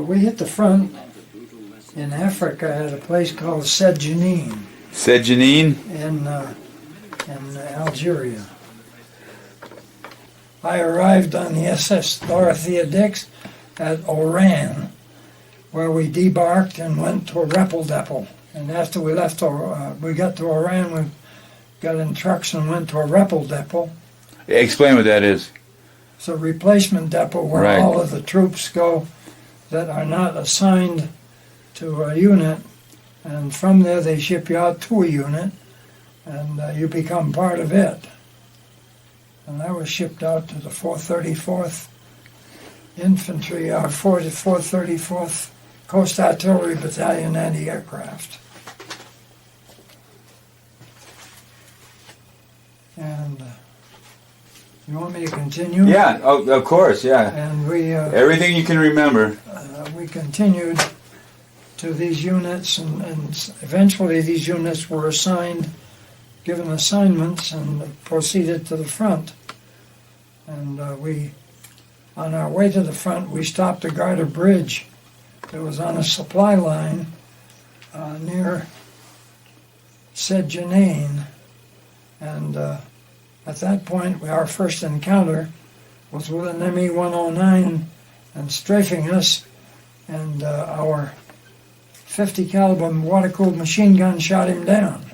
We hit the front in Africa at a place called Sedjenin. Sedjenin? In Algeria. I arrived on the SS Dorothea Dix at Oran, where we debarked and went to a Rappel depot. And after we left, we got to Oran, we got in trucks and went to a Rappel depot. Explain what that is. It's a replacement depot where all of the troops go that are not assigned to a unit, and from there they ship you out to a unit, and you become part of it. And I was shipped out to the 434th Infantry, our 434th Coast Artillery Battalion anti-aircraft. And you want me to continue? Yeah, of course, yeah. And we everything you can remember. We continued to these units, and eventually these units were given assignments, and proceeded to the front. And on our way to the front, we stopped to guard a bridge that was on a supply line near Sedjenin. And at that point, our first encounter was with an ME-109 and strafing us, and our 50 caliber water-cooled machine gun shot him down.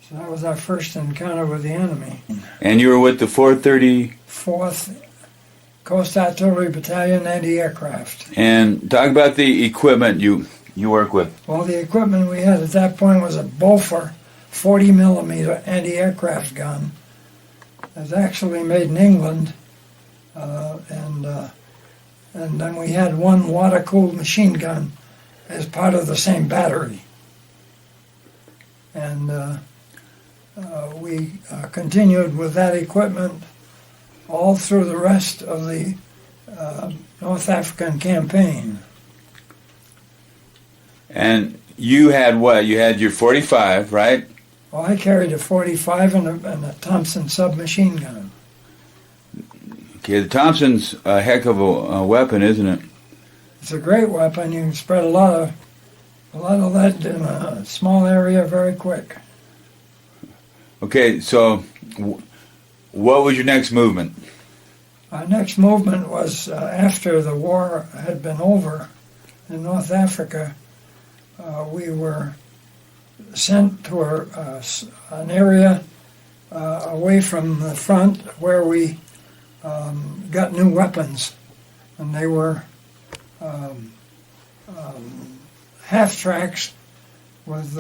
So that was our first encounter with the enemy. And you were with the 434th Coast Artillery Battalion anti-aircraft. And talk about the equipment you work with. Well, the equipment we had at that point was a Bofor 40 millimeter anti-aircraft gun. It was actually made in England, and then we had one water-cooled machine gun as part of the same battery. And we continued with that equipment all through the rest of the North African campaign. And you had what? You had your 45, right? Well, I carried a 45 and a Thompson submachine gun. Okay, the Thompson's a heck of a weapon, isn't it? It's a great weapon. You can spread a lot of lead in a small area very quick. Okay, so what was your next movement? Our next movement was after the war had been over in North Africa. We were sent to an area away from the front where we got new weapons, and they were half-tracks with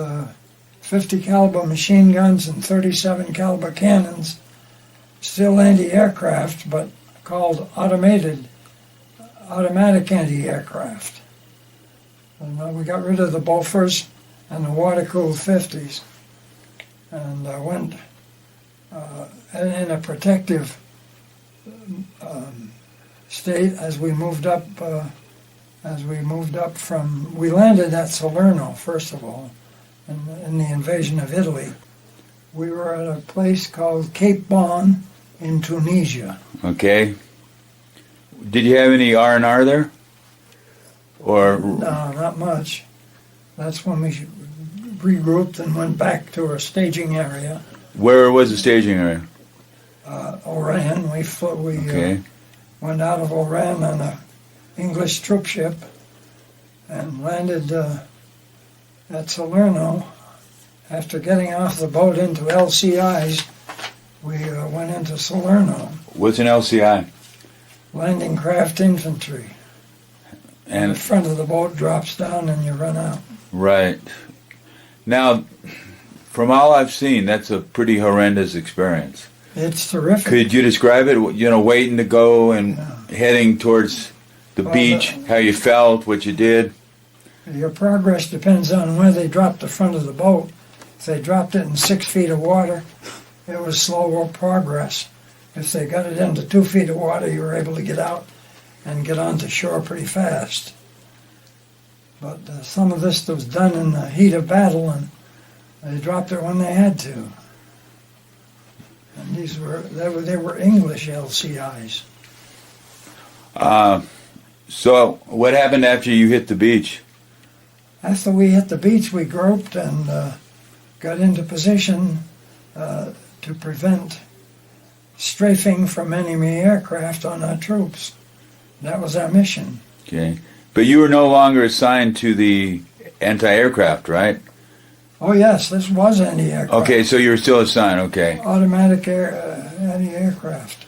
50 caliber machine guns and 37 caliber cannons, still anti-aircraft, but called automatic anti-aircraft. And we got rid of the Bofors and the water-cooled 50s, and went in a protective state as we moved up. We landed at Salerno first of all, in the invasion of Italy. We were at a place called Cape Bon in Tunisia. Okay. Did you have any R&R there? Or no, not much. That's when we regrouped and went back to our staging area. Where was the staging area? Oran. We went out of Oran on an English troop ship and landed at Salerno. After getting off the boat into LCIs, we went into Salerno. What's an LCI? Landing craft infantry. And the front of the boat drops down and you run out. Right. Now, from all I've seen, that's a pretty horrendous experience. It's terrific. Could you describe it? You know, waiting to go and heading towards the beach, how you felt, what you did? Your progress depends on where they dropped the front of the boat. If they dropped it in 6 feet of water, it was slow progress. If they got it into 2 feet of water, you were able to get out and get onto shore pretty fast. But some of this was done in the heat of battle, and they dropped it when they had to. And they were English LCIs. So, what happened after you hit the beach? After we hit the beach, we groped and got into position to prevent strafing from enemy aircraft on our troops. That was our mission. Okay. But you were no longer assigned to the anti-aircraft, right? Oh yes, this was anti-aircraft. Okay, so you were still assigned, okay. Automatic anti-aircraft.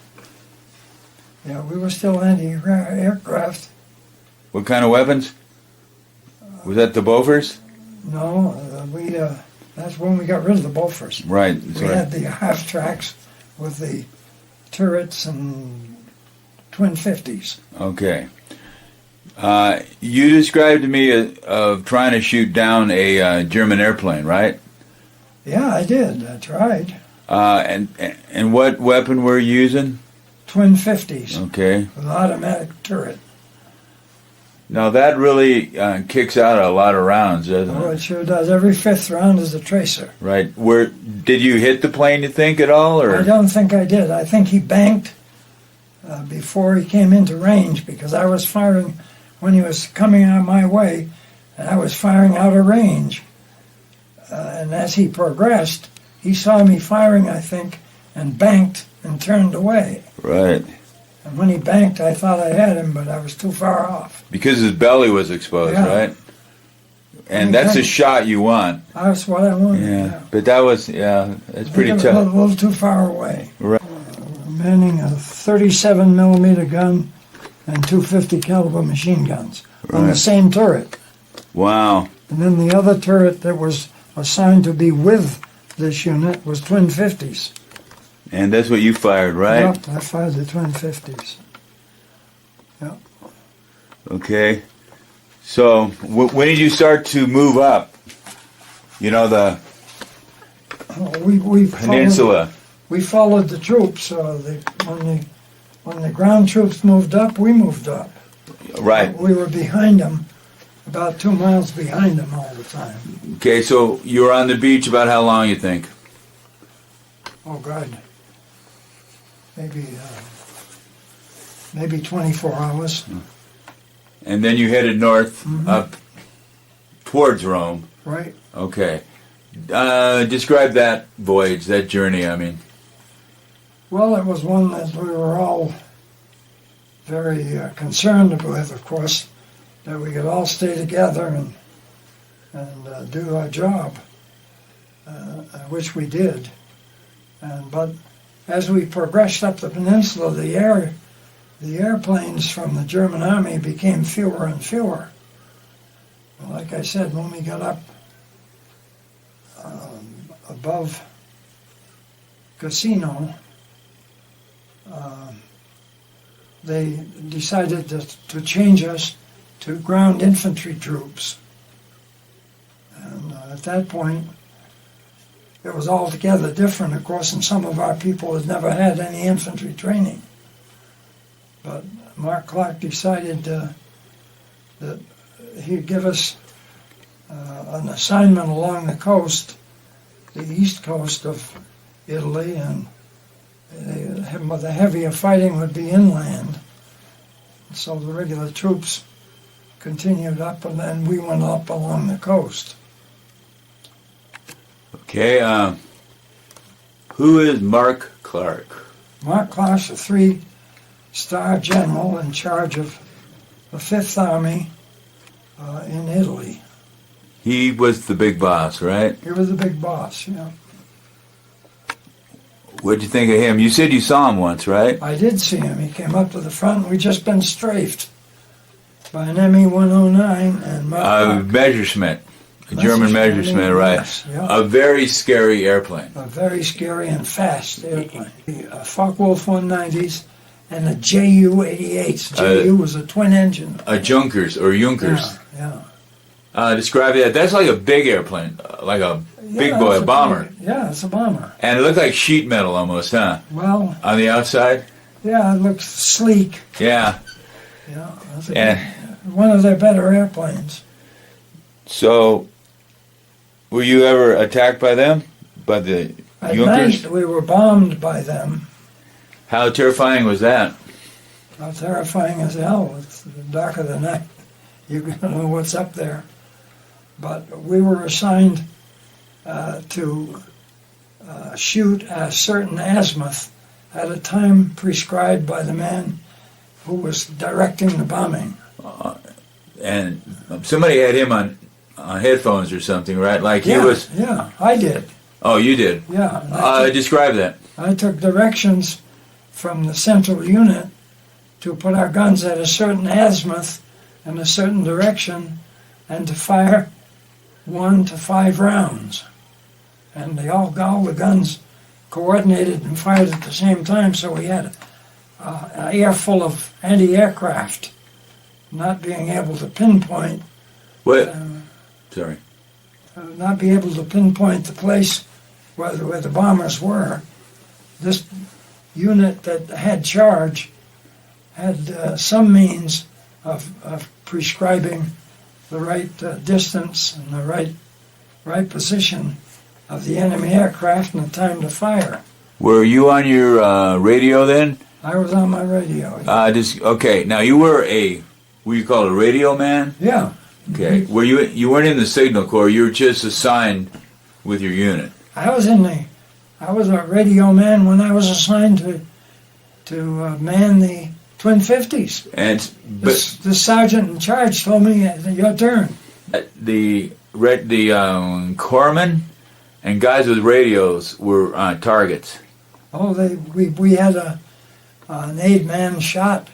Yeah, we were still anti-aircraft. What kind of weapons? Was that the Bofors? No, that's when we got rid of the Bofors. Right. We had the half tracks with the turrets and twin 50s. Okay. You described to me of trying to shoot down a German airplane, right? Yeah, I did. I tried. And what weapon were you using? Twin 50s. Okay. With automatic turret. Now that really kicks out a lot of rounds, doesn't Oh, it? it sure does. Every fifth round is a tracer. Right. Did you hit the plane, you think, at all? Or? I don't think I did. I think he banked before he came into range, because I was firing when he was coming out my way, and I was firing out of range. And as he progressed, he saw me firing, I think, and banked and turned away. Right. And when he banked, I thought I had him, but I was too far off. Because his belly was exposed, Yeah. right? And that's a shot you want. That's what I wanted. Yeah. But that was, that's pretty I was tough. a little too far away. Right. Manning a 37 millimeter gun and 250 caliber machine guns on the Right. same turret. Wow. And then the other turret that was assigned to be with this unit was twin 50s. And that's what you fired, right? Yep, I fired the twin 50s. Yep. Okay. So, when did you start to move up? You know, the We peninsula. We followed the troops. When the ground troops moved up, we moved up. Right. We were behind them, about 2 miles behind them all the time. Okay, so you were on the beach about how long, you think? Oh God, maybe 24 hours. And then you headed north up towards Rome. Right. Okay. Describe that voyage, that journey, I mean. Well, it was one that we were all very concerned with, of course, that we could all stay together and do our job, which we did. But as we progressed up the peninsula, the airplanes from the German army became fewer and fewer. And like I said, when we got up above Casino, they decided to change us to ground infantry troops. And at that point, it was altogether different, of course, and some of our people had never had any infantry training. But Mark Clark decided that he'd give us an assignment along the coast, the east coast of Italy, and the heavier fighting would be inland. So the regular troops continued up, and then we went up along the coast. Okay, who is Mark Clark? Mark Clark's a 3-star general in charge of the 5th Army in Italy. He was the big boss, right? He was the big boss, yeah. What'd you think of him? You said you saw him once, right? I did see him. He came up to the front, and we'd just been strafed by an ME-109 and Mark Clark. Messerschmitt. A German Messerschmitt, right. Yes, yeah. A very scary airplane. A very scary and fast airplane. Focke-Wulf 190s and the Ju-88s. Ju was a twin engine. A Junkers or Junkers. Yeah. Describe that. That's like a big airplane, like a big boy, a bomber. Yeah, it's a bomber. And it looked like sheet metal almost, huh? Well, on the outside? Yeah, it looks sleek. Yeah. Yeah, one of their better airplanes. So, were you ever attacked by them? By the At Junkers? night, we were bombed by them. How terrifying was that? How terrifying as hell. It's the dark of the night, you don't know what's up there. But we were assigned to shoot a certain azimuth at a time prescribed by the man who was directing the bombing. And somebody had him on headphones or something, right? Like he was. Yeah, I did. Oh, you did. Yeah. Describe that. I took directions from the central unit to put our guns at a certain azimuth in a certain direction and to fire 1 to 5 rounds. And all the guns coordinated and fired at the same time, so we had an air full of anti-aircraft, not being able to pinpoint. What? Sorry. Not be able to pinpoint the place where the bombers were. This unit that had charge had some means of prescribing the right distance and the right position of the enemy aircraft and the time to fire. Were you on your radio then? I was on my radio. Okay. Now you were what you call a radio man? Yeah. Okay. Were you weren't in the Signal Corps? You were just assigned with your unit. I was a radio man when I was assigned to man the Twin 50s. The sergeant in charge told me, your turn. The corpsmen and guys with radios were targets. Oh, we had an 8-man shot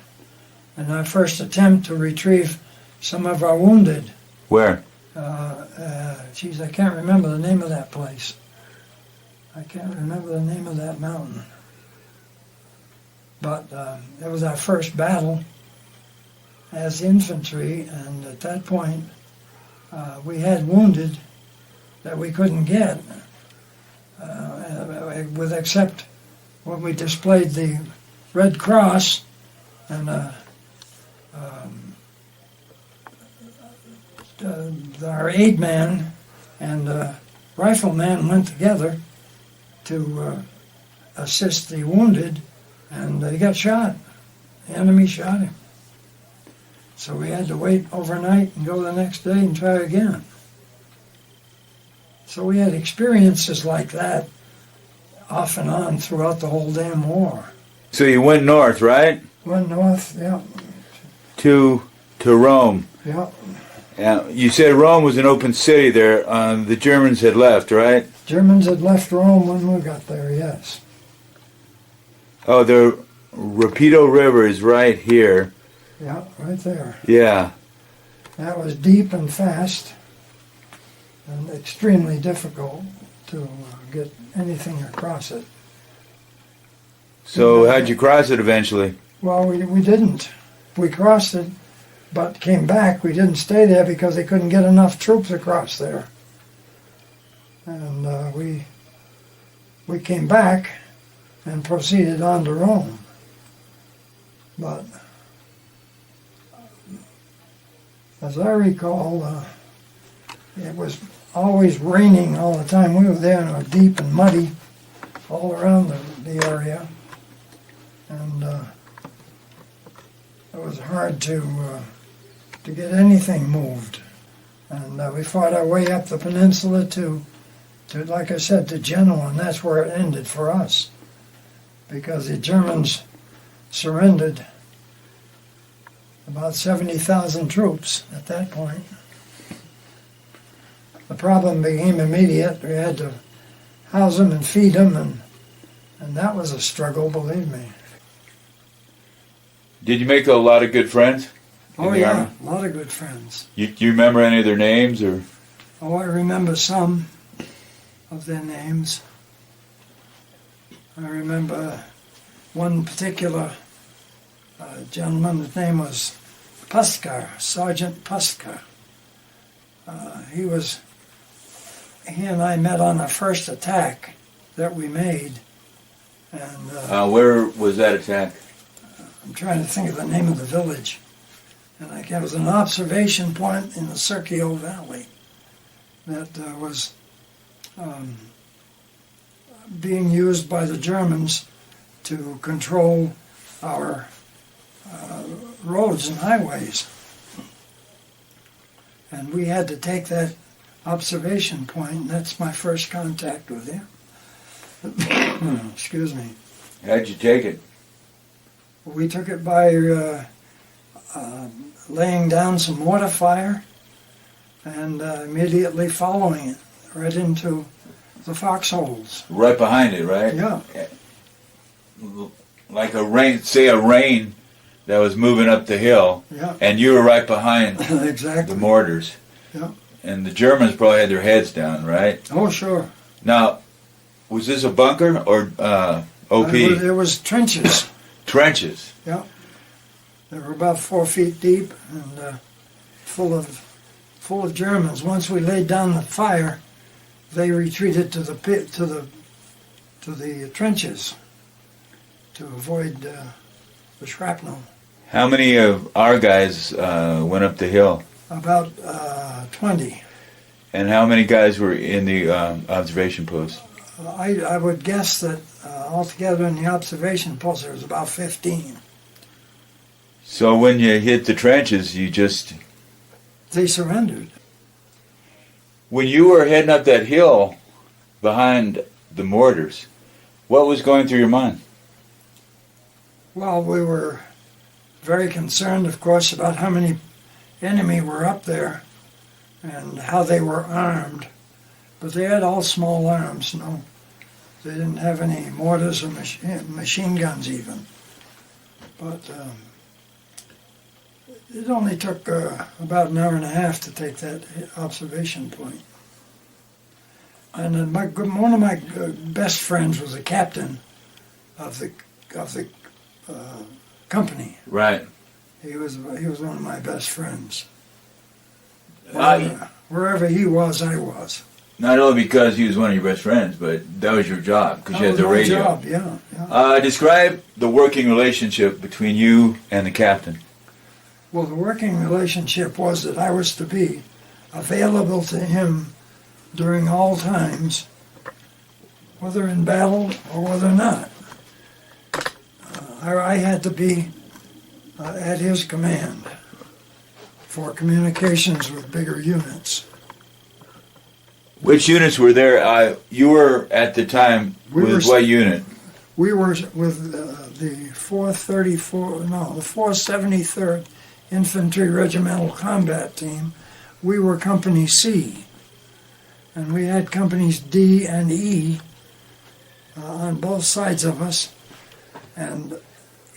in our first attempt to retrieve some of our wounded. Where? I can't remember the name of that place. I can't remember the name of that mountain. But it was our first battle as infantry, and at that point we had wounded that we couldn't get, with except when we displayed the Red Cross and our aid-man and rifleman went together to assist the wounded, and he got shot. The enemy shot him. So we had to wait overnight and go the next day and try again. So we had experiences like that off and on throughout the whole damn war. So you went north, right? Went north, yeah. To Rome. Yeah. You said Rome was an open city there. The Germans had left, right? Germans had left Rome when we got there, yes. Oh, the Rapido River is right here. Yeah, right there. Yeah. That was deep and fast and extremely difficult to get anything across it. So how'd you cross it eventually? Well, we didn't. We crossed it, but came back. We didn't stay there because they couldn't get enough troops across there. And we came back and proceeded on to Rome. But as I recall, it was always raining all the time. We were there and it was deep and muddy all around the area. And it was hard to get anything moved. And we fought our way up the peninsula to, like I said, to Genoa, and that's where it ended for us. Because the Germans surrendered about 70,000 troops at that point. The problem became immediate. We had to house them and feed them, and that was a struggle, believe me. Did you make a lot of good friends? Oh yeah, a lot of good friends. Do you remember any of their names, or? Oh, I remember some of their names. I remember one particular gentleman. His name was Puskar, Sergeant Puskar. He and I met on the first attack that we made, and where was that attack? I'm trying to think of the name of the village. And it was an observation point in the Circio Valley that was being used by the Germans to control our roads and highways. And we had to take that observation point, and that's my first contact with him. Excuse me. How'd you take it? We took it by laying down some water fire and immediately following it right into the foxholes. Right behind it, right? Yeah. Like a rain that was moving up the hill, Yeah. and you were right behind Exactly. the mortars. Yeah. And the Germans probably had their heads down, right? Oh, sure. Now, was this a bunker or OP? It was trenches. Trenches. Yeah. They were about 4 feet deep and full of Germans. Once we laid down the fire, they retreated to the pit, to the trenches to avoid the shrapnel. How many of our guys went up the hill? About 20. And how many guys were in the observation post? I would guess that altogether in the observation post there was about 15. So when you hit the trenches, They surrendered. when you were heading up that hill behind the mortars, what was going through your mind? Well, we were very concerned, of course, about how many enemy were up there and how they were armed. But they had all small arms, no. They didn't have any mortars or machine guns even. But it only took about an hour and a half to take that observation point. And one of my best friends was the captain of the company. Right. He was one of my best friends. Wherever he was, I was. Not only because he was one of your best friends, but that was your job, because you had the radio. That was my job, yeah. Describe the working relationship between you and the captain. Well, the working relationship was that I was to be available to him during all times, whether in battle or whether not. I had to be at his command for communications with bigger units. Which units were there? You were at the time with what unit? We were with the 473rd Infantry Regimental Combat Team. We were Company C, and we had Companies D and E on both sides of us, and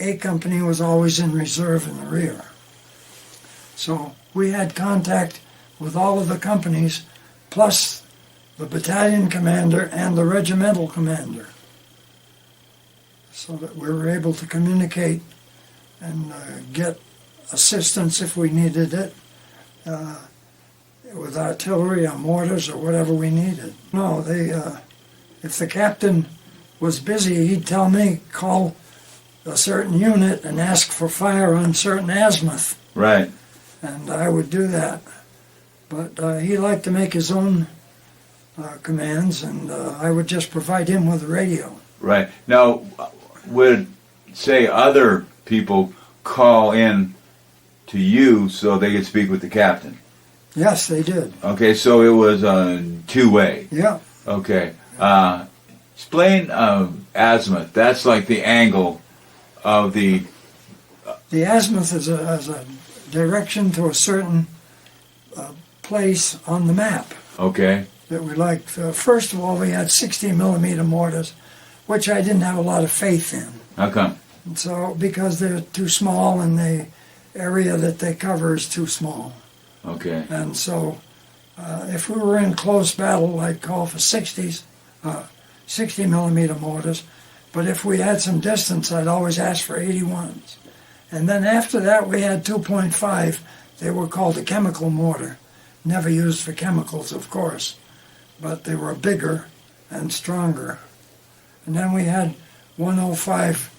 A Company was always in reserve in the rear. So we had contact with all of the companies, plus the battalion commander and the regimental commander, so that we were able to communicate and get assistance if we needed it, with artillery or mortars or whatever we needed. No, if the captain was busy, he'd tell me, call a certain unit and ask for fire on certain azimuth. Right. And I would do that. But he liked to make his own commands, and I would just provide him with the radio. Right. Now, would, say, other people call in to you so they could speak with the captain? Yes, they did. Okay, so it was two-way. Yeah. Okay. Explain azimuth. That's like the angle of the... The azimuth is a direction to a certain place on the map. Okay. That we liked. First of all, we had 60mm mortars, which I didn't have a lot of faith in. How come? And so, because they're too small and the area that they cover is too small. Okay. And so, if we were in close battle, I'd call for 60mm mortars. But if we had some distance, I'd always ask for 81s. And then after that, we had 2.5. They were called a chemical mortar. Never used for chemicals, of course. But they were bigger and stronger. And then we had 105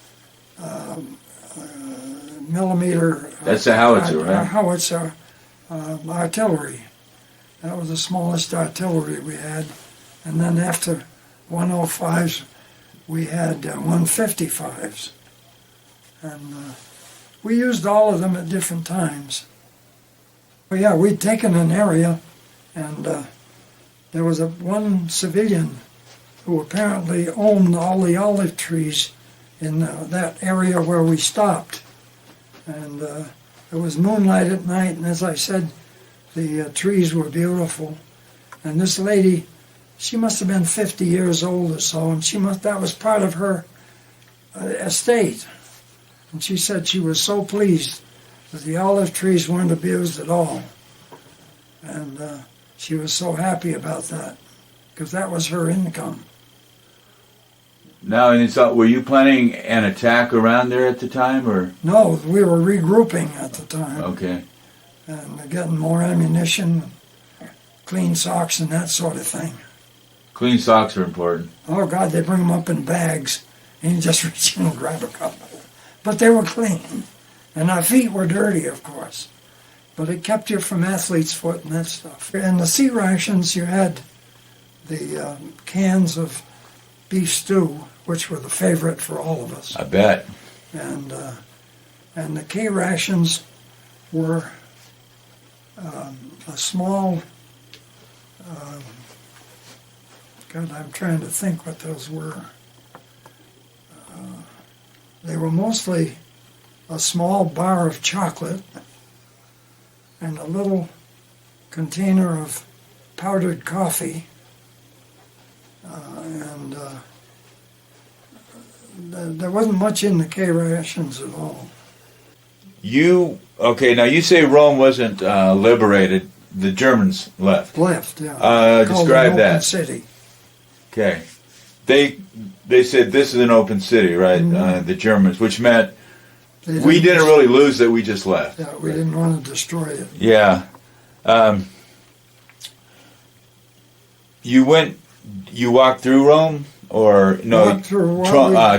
millimeter. That's a howitzer, right? Howitzer artillery. That was the smallest artillery we had. And then after 105s, we had 155s. And We used all of them at different times. But yeah, we'd taken an area, and there was one civilian who apparently owned all the olive trees in that area where we stopped. And it was moonlight at night, and as I said, the trees were beautiful. And this lady, she must have been 50 years old or so, and that was part of her estate. And she said she was so pleased that the olive trees weren't abused at all. And she was so happy about that, because that was her income. Now, and were you planning an attack around there at the time, or? No, we were regrouping at the time. Okay. And getting more ammunition, clean socks and that sort of thing. Clean socks are important. Oh God, they bring them up in bags, and you just reach in and grab a couple. But they were clean, and our feet were dirty, of course. But it kept you from athlete's foot and that stuff. In the sea rations, you had the cans of beef stew, which were the favorite for all of us. I bet. And the K rations were a small. God, I'm trying to think what those were. They were mostly a small bar of chocolate and a little container of powdered coffee, and there wasn't much in the K rations at all. Now you say Rome wasn't liberated. The Germans left. Left, yeah. Describe that. Open city. Okay. They said this is an open city, right? Mm-hmm. The Germans, which meant we didn't really lose it, we just left. Yeah, we didn't want to destroy it. Yeah. You walked through Rome, or no? Walked through,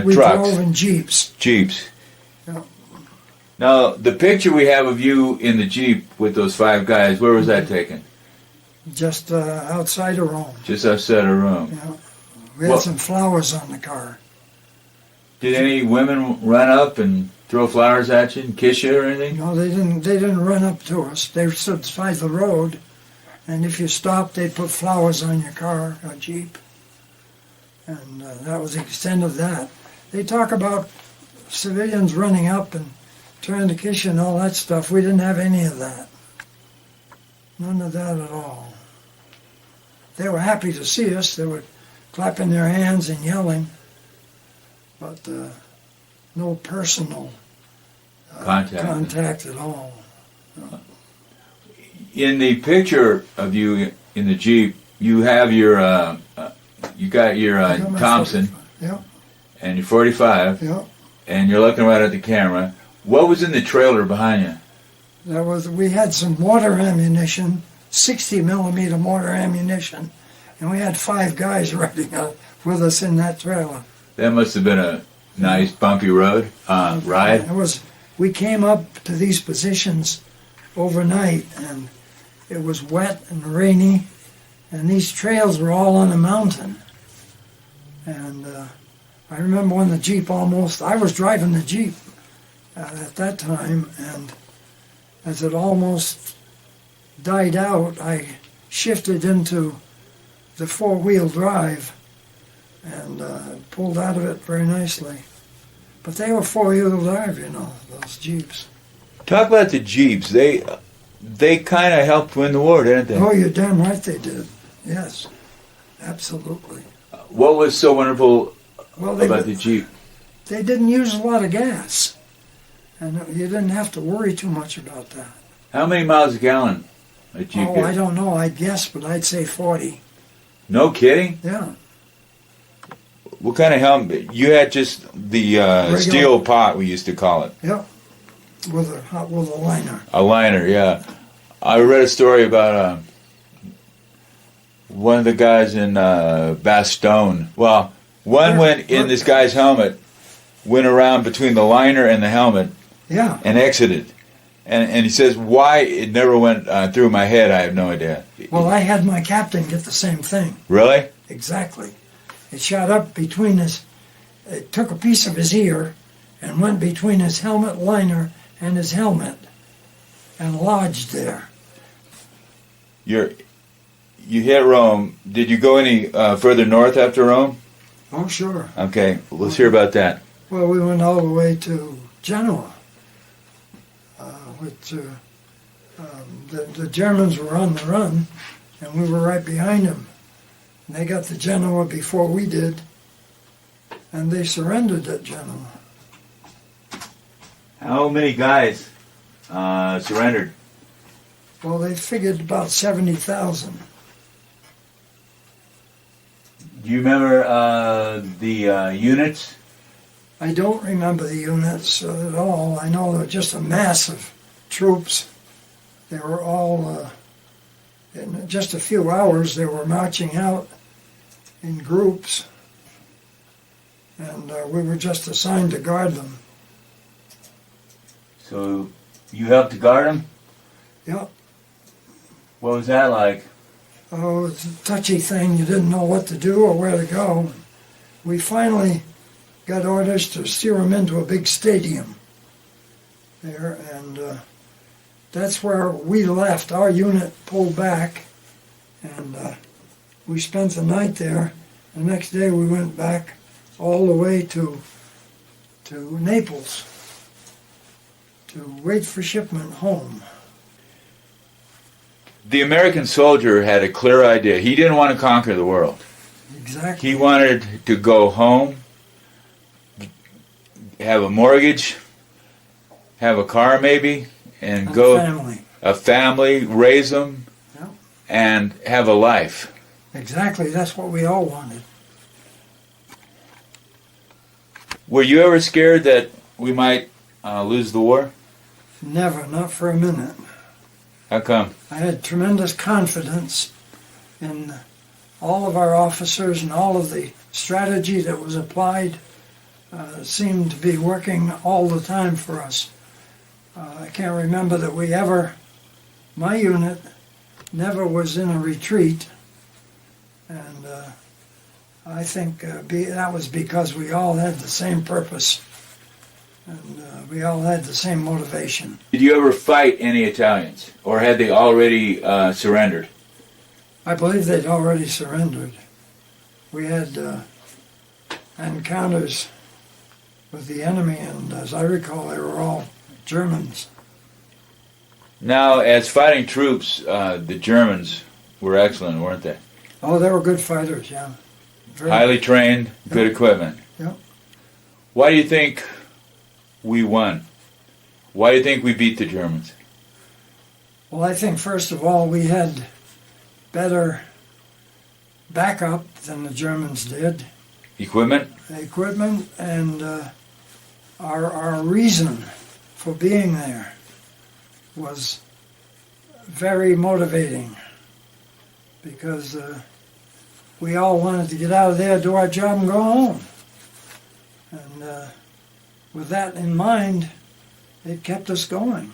we trucks. drove in Jeeps. Jeeps. Yeah. Now, the picture we have of you in the Jeep with those 5 guys, where was that taken? Just outside of Rome. Just outside of Rome. Yeah. We had some flowers on the car. Did any women run up and throw flowers at you and kiss you or anything? No, they didn't. They didn't run up to us. They stood beside the road, and if you stopped, they'd put flowers on your car, a Jeep, and that was the extent of that. They talk about civilians running up and trying to kiss you and all that stuff. We didn't have any of that. None of that at all. They were happy to see us. They were clapping their hands and yelling, but no personal contact at all. No. In the picture of you in the Jeep, you have your you got your Thompson, yeah, and your 45, yeah, and you're looking right at the camera. What was in the trailer behind you? We had some mortar ammunition, 60 millimeter mortar ammunition, and we had 5 guys riding out with us in that trailer. That must have been a nice bumpy ride. We came up to these positions overnight, and it was wet and rainy, and these trails were all on a mountain. And I remember when the Jeep I was driving the Jeep at that time, and as it almost died out, I shifted into the 4-wheel drive and pulled out of it very nicely. But they were 4-wheel drive, those Jeeps. Talk about the Jeeps. They kind of helped win the war, didn't they? Oh, you're damn right they did. Yes, absolutely. What was so wonderful about the Jeep? They didn't use a lot of gas, and you didn't have to worry too much about that. How many miles a gallon a Jeep I don't know. I'd guess, but I'd say 40. No kidding? Yeah. What kind of helmet? You had just the steel pot, we used to call it. Yep. With a liner. A liner, yeah. I read a story about one of the guys in Bastogne. Well, one went in this guy's helmet, went around between the liner and the helmet, yeah, and exited. And he says, why it never went through my head, I have no idea. Well, I had my captain get the same thing. Really? Exactly. It shot up between it took a piece of his ear and went between his helmet liner and his helmet and lodged there. You hit Rome. Did you go any further north after Rome? Oh, sure. Okay, let's hear about that. Well, we went all the way to Genoa, which the Germans were on the run, and we were right behind them. And they got to Genoa before we did, and they surrendered at Genoa. How many guys surrendered? Well, they figured about 70,000. Do you remember the units? I don't remember the units at all. I know they're just a mass of troops. They were all, in just a few hours, they were marching out in groups, and we were just assigned to guard them. So you helped to guard them? Yep. What was that like? Oh, it's a touchy thing. You didn't know what to do or where to go. We finally got orders to steer them into a big stadium there, and that's where we left. Our unit pulled back, and we spent the night there. The next day we went back all the way to Naples to wait for shipment home. The American soldier had a clear idea. He didn't want to conquer the world. Exactly. He wanted to go home, have a mortgage, have a car maybe, and go a family, raise them, Yep. and have a life. Exactly. That's what we all wanted. Were you ever scared that we might lose the war? Never, not for a minute. How come? I had tremendous confidence in all of our officers, and all of the strategy that was applied seemed to be working all the time for us. I can't remember that we ever, my unit never was in a retreat, and I think that was because we all had the same purpose, and we all had the same motivation. Did you ever fight any Italians, or had they already surrendered? I believe they'd already surrendered. We had encounters with the enemy, and as I recall, they were all Germans. Now, as fighting troops, the Germans were excellent, weren't they? Oh, they were good fighters, yeah. Highly trained, good equipment. Yep. Why do you think we won? Why do you think we beat the Germans? Well, I think, first of all, we had better backup than the Germans did. Equipment? The equipment and our reason for being there was very motivating, because we all wanted to get out of there, do our job, and go home. And with that in mind, it kept us going.